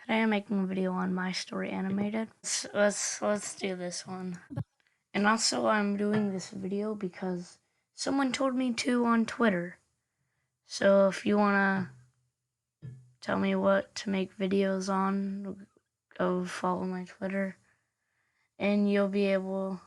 Today I'm making a video on My Story Animated. Let's do this one. And also I'm doing this video because someone told me to on Twitter. So if you wanna tell me what to make videos on, go follow my Twitter and you'll be able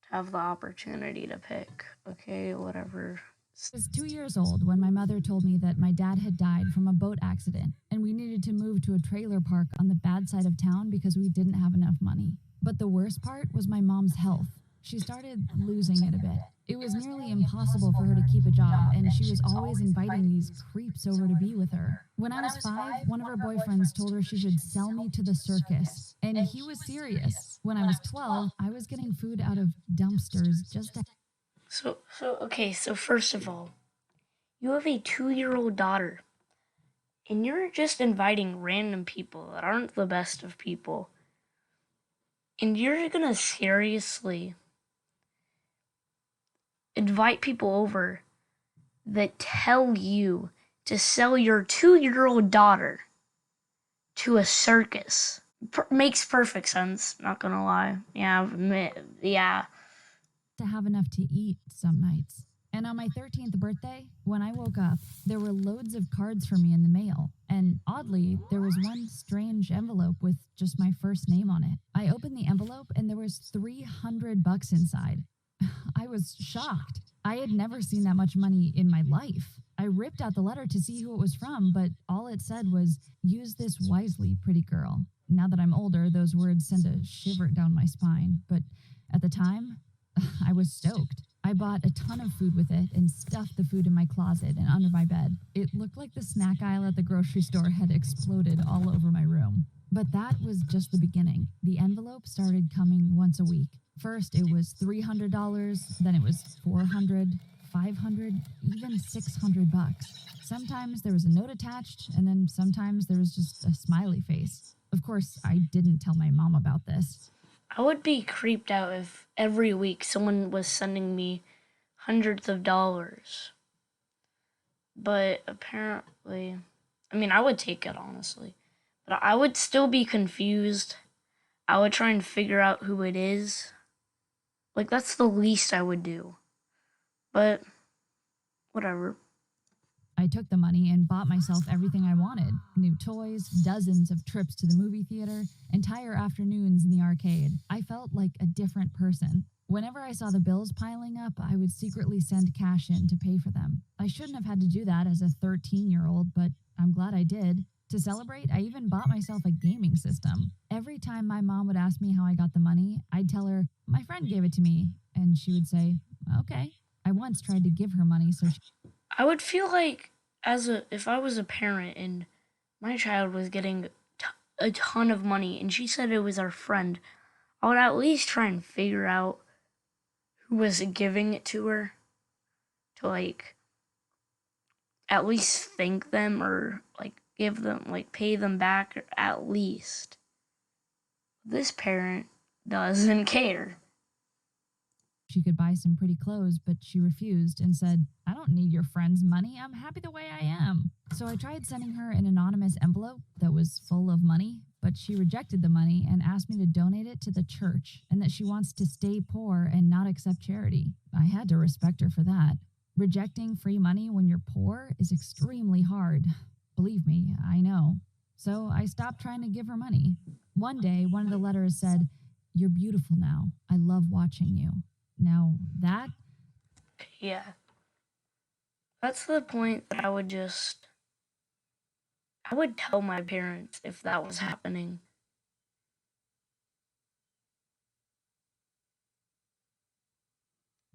to have the opportunity to pick. Okay, whatever. I was 2 years old when my mother told me that my dad had died from a boat accident and we needed to move to a trailer park on the bad side of town because we didn't have enough money. But the worst part was my mom's health. She started losing it a bit. It was nearly impossible for her to keep a job, and she was always inviting these creeps over to be with her. When I was 5, one of her boyfriends told her she should sell me to the circus, and he was serious. When I was 12, I was getting food out of dumpsters just to... So first of all, you have a 2-year-old daughter, and you're just inviting random people that aren't the best of people. And you're gonna seriously invite people over that tell you to sell your 2-year-old daughter to a circus. Makes perfect sense, not gonna lie. Yeah. To have enough to eat some nights. And on my 13th birthday, when I woke up, there were loads of cards for me in the mail. And oddly, there was one strange envelope with just my first name on it. I opened the envelope and there was $300 inside. I was shocked. I had never seen that much money in my life. I ripped out the letter to see who it was from, but all it said was, "Use this wisely, pretty girl." Now that I'm older, those words send a shiver down my spine. But at the time, I was stoked. I bought a ton of food with it and stuffed the food in my closet and under my bed. It looked like the snack aisle at the grocery store had exploded all over my room. But that was just the beginning. The envelope started coming once a week. First, it was $300, then it was $400, $500, even $600. Sometimes there was a note attached, and then sometimes there was just a smiley face. Of course, I didn't tell my mom about this. I would be creeped out if every week someone was sending me hundreds of dollars. But apparently, I would take it honestly. But I would still be confused. I would try and figure out who it is. Like, that's the least I would do. But, whatever. I took the money and bought myself everything I wanted. New toys, dozens of trips to the movie theater, entire afternoons in the arcade. I felt like a different person. Whenever I saw the bills piling up, I would secretly send cash in to pay for them. I shouldn't have had to do that as a 13-year-old, but I'm glad I did. To celebrate, I even bought myself a gaming system. Every time my mom would ask me how I got the money, I'd tell her, "My friend gave it to me." And she would say, "Okay." I once tried to give her money so I would feel like if I was a parent and my child was getting a ton of money and she said it was our friend, I would at least try and figure out who was giving it to her to at least thank them or give them pay them back at least. This parent doesn't care. she could buy some pretty clothes, but she refused and said, "I don't need your friend's money. I'm happy the way I am." So I tried sending her an anonymous envelope that was full of money, but she rejected the money and asked me to donate it to the church and that she wants to stay poor and not accept charity. I had to respect her for that. Rejecting free money when you're poor is extremely hard. Believe me, I know. So I stopped trying to give her money. One day, one of the letters said, "You're beautiful now. I love watching you." Now that... Yeah. That's the point that I would tell my parents if that was happening.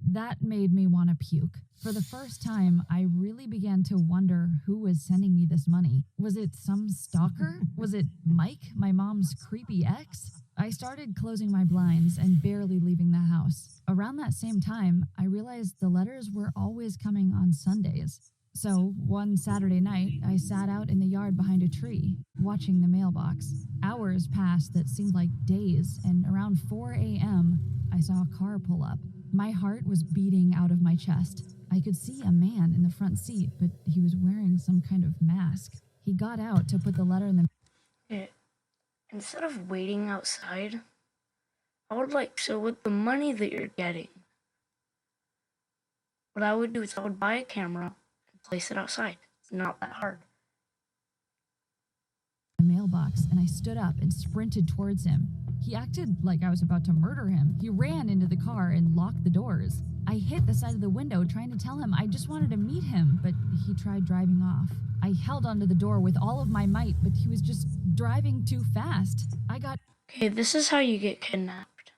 That made me want to puke. For the first time, I really began to wonder who was sending me this money. Was it some stalker? Was it Mike, my mom's creepy ex? I started closing my blinds and barely leaving the house. Around that same time, I realized the letters were always coming on Sundays. So, one Saturday night, I sat out in the yard behind a tree, watching the mailbox. Hours passed that seemed like days, and around 4 a.m., I saw a car pull up. My heart was beating out of my chest. I could see a man in the front seat, but he was wearing some kind of mask. He got out to put the letter in the... Yeah, instead of waiting outside, I would like, so with the money that you're getting, what I would do is I would buy a camera and place it outside. It's not that hard. Mailbox, and I stood up and sprinted towards him. He acted like I was about to murder him. He ran into the car and locked the doors. I hit the side of the window trying to tell him I just wanted to meet him, but he tried driving off. I held onto the door with all of my might, but he was just driving too fast. I got Okay, this is how you get kidnapped.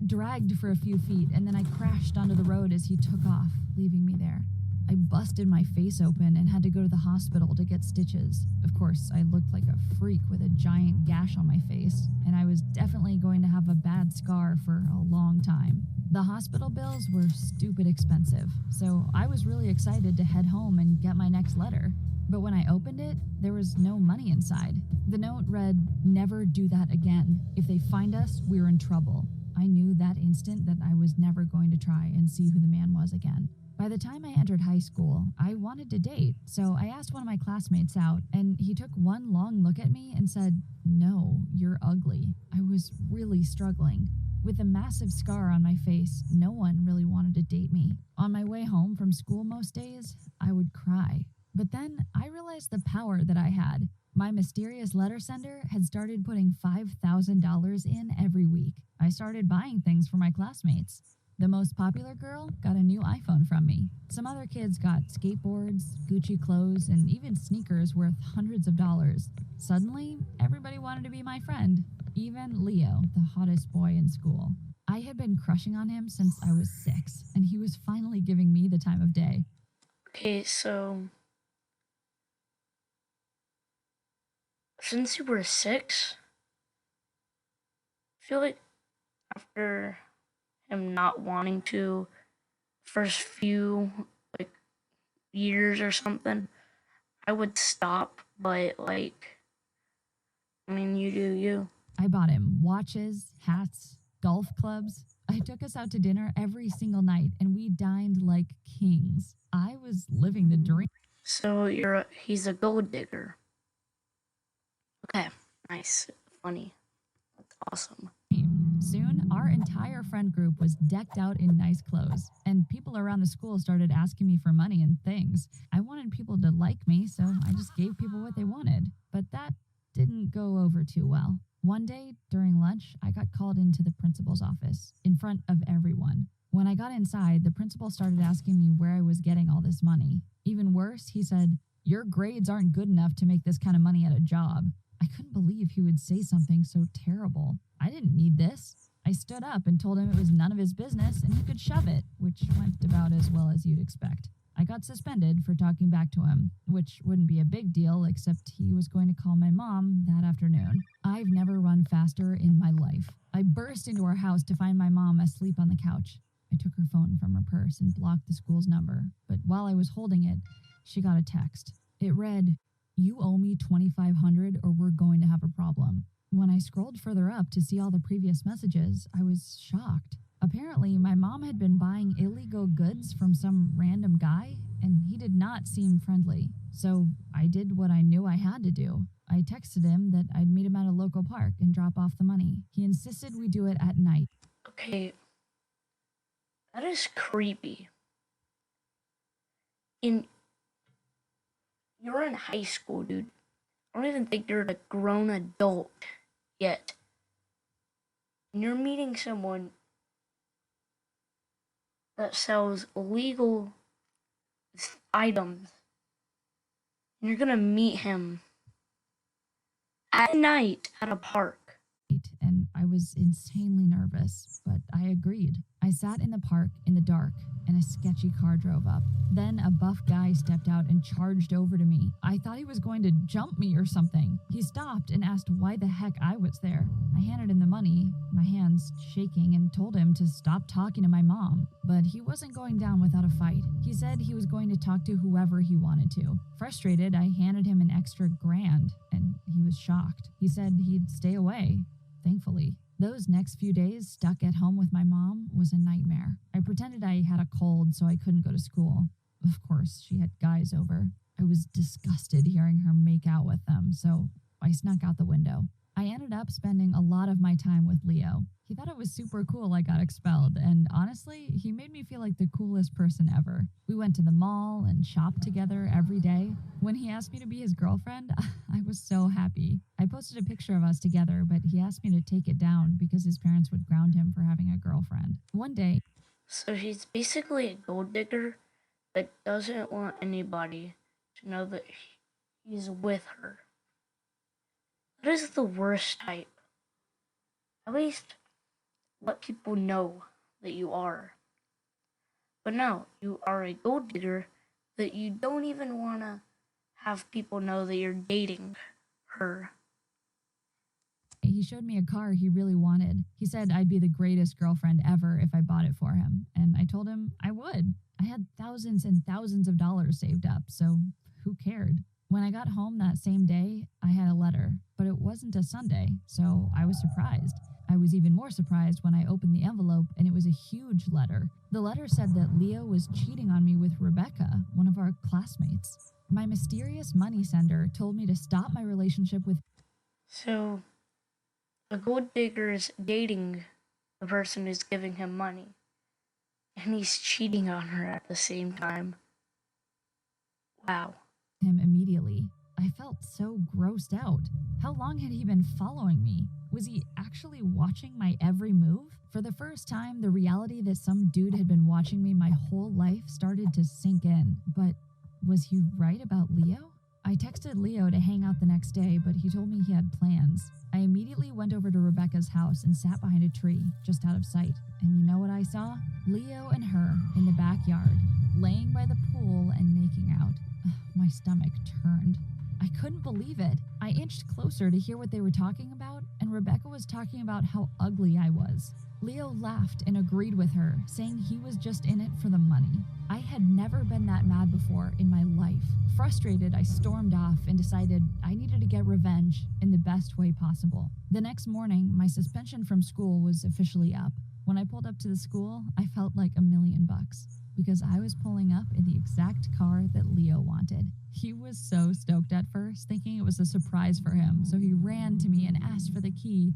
dragged for a few feet, and then I crashed onto the road as he took off, leaving me there. I busted my face open and had to go to the hospital to get stitches. Of course, I looked like a freak with a giant gash on my face, and I was definitely going to have a bad scar for a long time. The hospital bills were stupid expensive, so I was really excited to head home and get my next letter. But when I opened it, there was no money inside. The note read, "Never do that again. If they find us, we're in trouble." I knew that instant that I was never going to try and see who the man was again. By the time I entered high school, I wanted to date, so I asked one of my classmates out, and he took one long look at me and said, "No, you're ugly." I was really struggling. With a massive scar on my face, no one really wanted to date me. On my way home from school most days, I would cry. But then I realized the power that I had. My mysterious letter sender had started putting $5,000 in every week. I started buying things for my classmates. The most popular girl got a new iPhone from me. Some other kids got skateboards, Gucci clothes, and even sneakers worth hundreds of dollars. Suddenly, everybody wanted to be my friend, even Leo, the hottest boy in school. I had been crushing on him since I was 6, and he was finally giving me the time of day. Okay, so since you were 6, I feel like after him not wanting to, first few like years or something, I would stop. But like, I mean, you do you. I bought him watches, hats, golf clubs. I took us out to dinner every single night, and we dined like kings. I was living the dream. So he's a gold digger. Okay, nice, funny, that's awesome. Soon, our entire friend group was decked out in nice clothes, and people around the school started asking me for money and things. I wanted people to like me, so I just gave people what they wanted. But that didn't go over too well. One day, during lunch, I got called into the principal's office, in front of everyone. When I got inside, the principal started asking me where I was getting all this money. Even worse, he said, "Your grades aren't good enough to make this kind of money at a job." I couldn't believe he would say something so terrible. I didn't need this. I stood up and told him it was none of his business and he could shove it, which went about as well as you'd expect. I got suspended for talking back to him, which wouldn't be a big deal except he was going to call my mom that afternoon. I've never run faster in my life. I burst into our house to find my mom asleep on the couch. I took her phone from her purse and blocked the school's number, but while I was holding it, she got a text. It read, "You owe me $2,500 or we're going to have a problem." When I scrolled further up to see all the previous messages, I was shocked. Apparently, my mom had been buying illegal goods from some random guy, and he did not seem friendly. So I did what I knew I had to do. I texted him that I'd meet him at a local park and drop off the money. He insisted we do it at night. Okay, that is creepy. In You're in high school, dude. I don't even think you're a grown adult yet. And you're meeting someone that sells illegal items. And you're gonna meet him at night at a park. And I was insanely nervous, but I agreed. I sat in the park in the dark, and a sketchy car drove up. Then a buff guy stepped out and charged over to me. I thought he was going to jump me or something. He stopped and asked why the heck I was there. I handed him the money, my hands shaking, and told him to stop talking to my mom. But he wasn't going down without a fight. He said he was going to talk to whoever he wanted to. Frustrated, I handed him an extra $1,000, and he was shocked. He said he'd stay away. Thankfully, those next few days stuck at home with my mom was a nightmare. I pretended I had a cold so I couldn't go to school. Of course, she had guys over. I was disgusted hearing her make out with them, so I I snuck out the window. I ended up spending a lot of my time with Leo. He thought it was super cool I got expelled, and honestly, he made me feel like the coolest person ever. We went to the mall and shopped together every day. When he asked me to be his girlfriend, I was so happy. I posted a picture of us together, but he asked me to take it down because his parents would ground him for having a girlfriend. One day, So he's basically a gold digger that doesn't want anybody to know that he's with her. That is the worst type. At least let people know that you are. But no, you are a gold digger that you don't even want to have people know that you're dating her. he showed me a car he really wanted. He said I'd be the greatest girlfriend ever if I bought it for him, and I told him I would. I had thousands and thousands of dollars saved up, so who cared? When I got home that same day, I had a letter, but it wasn't a Sunday, so I was surprised. I was even more surprised when I opened the envelope and it was a huge letter. The letter said that Leo was cheating on me with Rebecca, one of our classmates. My mysterious money sender told me to stop my relationship with. So, a gold digger is dating the person who's giving him money, and he's cheating on her at the same time. Wow. Him immediately. I felt so grossed out. How long had he been following me? Was he actually watching my every move? For the first time, the reality that some dude had been watching me my whole life started to sink in. But was he right about Leo? I texted Leo to hang out the next day, but he told me he had plans. I immediately went over to Rebecca's house and sat behind a tree, just out of sight. And you know what I saw? Leo and her in the backyard, laying by the pool and making out. My stomach turned. I couldn't believe it. I inched closer to hear what they were talking about, and Rebecca was talking about how ugly I was. Leo laughed and agreed with her, saying he was just in it for the money. I had never been that mad before in my life. Frustrated, I stormed off and decided I needed to get revenge in the best way possible. The next morning, my suspension from school was officially up. When I pulled up to the school, I felt like $1,000,000 because I was pulling up in the exact car that Leo wanted. He was so stoked at first, thinking it was a surprise for him, so he ran to me and asked for the key.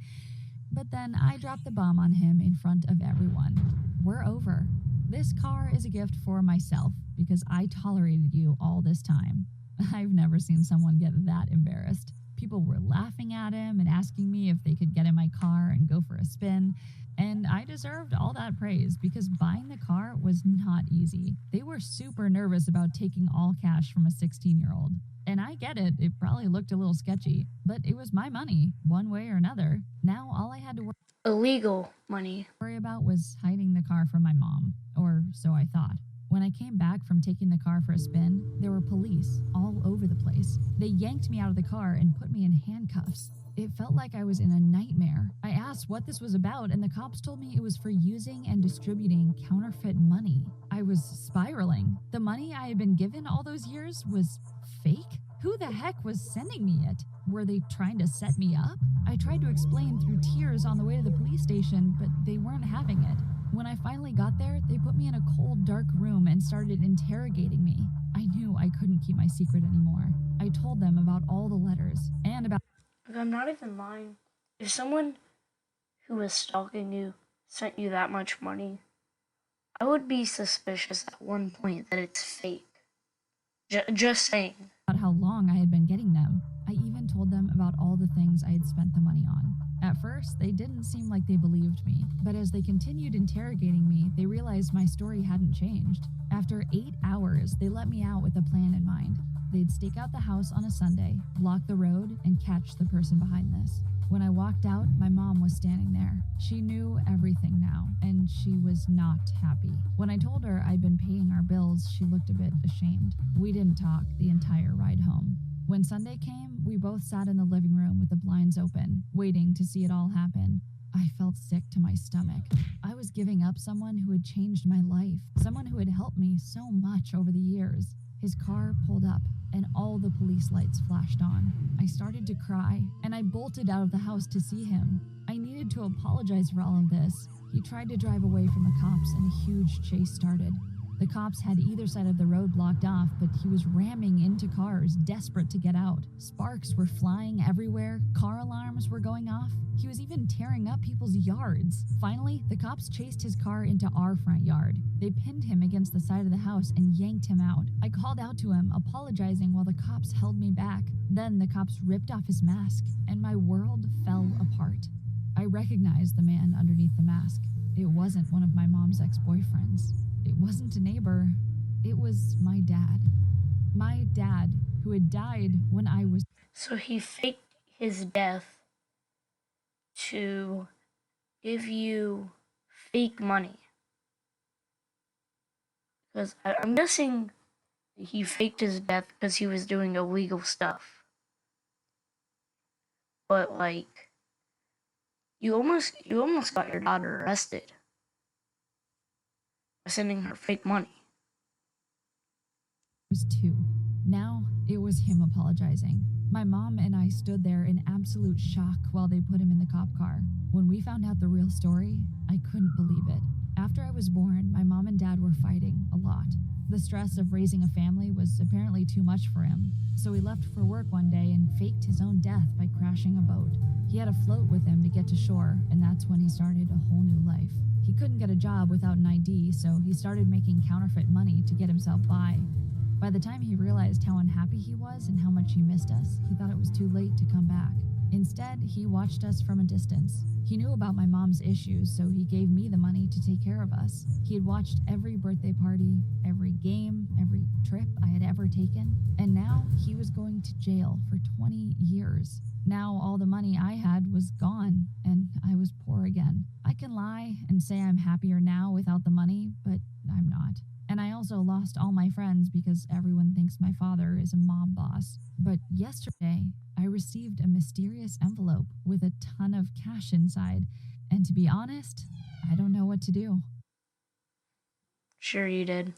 But then I dropped the bomb on him in front of everyone. We're over. This car is a gift for myself because I tolerated you all this time. I've never seen someone get that embarrassed. People were laughing at him and asking me if they could get in my car and go for a spin. And I deserved all that praise because buying the car was not easy. They were super nervous about taking all cash from a 16-year-old. And I get it, it probably looked a little sketchy, but it was my money, one way or another. Now all I had to Illegal money. worry about was hiding the car from my mom, or so I thought. When I came back from taking the car for a spin, there were police all over the place. They yanked me out of the car and put me in handcuffs. It felt like I was in a nightmare. I asked what this was about, and the cops told me it was for using and distributing counterfeit money. I was spiraling. The money I had been given all those years was fake? Who the heck was sending me it? Were they trying to set me up? I tried to explain through tears on the way to the police station, but they weren't having it. When I finally got there, they put me in a cold, dark room and started interrogating me. I knew I couldn't keep my secret anymore. I told them about all the letters and about. Like, I'm not even lying. If someone who was stalking you sent you that much money, I would be suspicious at one point that it's fake. Just saying. About how long I had been getting them. I even told them about all the things I had spent the money on. At first, they didn't seem like they believed me, but as they continued interrogating me, they realized my story hadn't changed. After 8 hours, they let me out with a plan in mind. They'd stake out the house on a Sunday, block the road, and catch the person behind this. When I walked out, my mom was standing there. She knew everything now, and she was not happy. When I told her I'd been paying our bills, she looked a bit ashamed. We didn't talk the entire ride home. When Sunday came, we both sat in the living room with the blinds open, waiting to see it all happen. I felt sick to my stomach. I was giving up someone who had changed my life, someone who had helped me so much over the years. His car pulled up, and all the police lights flashed on. I started to cry, and I bolted out of the house to see him. I needed to apologize for all of this. He tried to drive away from the cops, and a huge chase started. The cops had either side of the road blocked off, but he was ramming into cars, desperate to get out. Sparks were flying everywhere, car alarms were going off. He was even tearing up people's yards. Finally, the cops chased his car into our front yard. They pinned him against the side of the house and yanked him out. I called out to him, apologizing while the cops held me back. Then the cops ripped off his mask, and my world fell apart. I recognized the man underneath the mask. It wasn't one of my mom's ex-boyfriends. It wasn't a neighbor. It was my dad. My dad, who had died when I was... So he faked his death to give you fake money. Because I'm guessing he faked his death because he was doing illegal stuff. But like, you almost got your daughter arrested for sending her fake money. Was 2. Now it was him apologizing. My mom and I stood there in absolute shock while they put him in the cop car. When we found out the real story, I couldn't believe it. After I was born, my mom and dad were fighting a lot. The stress of raising a family was apparently too much for him, so he left for work one day and faked his own death by crashing a boat. He had a float with him to get to shore, and that's when he started a whole new life. He couldn't get a job without an ID, so he started making counterfeit money to get himself by. By the time he realized how unhappy he was and how much he missed us, he thought it was too late to come back. Instead, he watched us from a distance. He knew about my mom's issues, so he gave me the money to take care of us. He had watched every birthday party, every game, every trip I had ever taken, and now he was going to jail for 20 years. Now all the money I had was gone, and I was poor again. I can lie and say I'm happier now without the money, but I'm not. And I also lost all my friends because everyone thinks my father is a mob boss. But yesterday, I received a mysterious envelope with a ton of cash inside. And to be honest, I don't know what to do. Sure you did.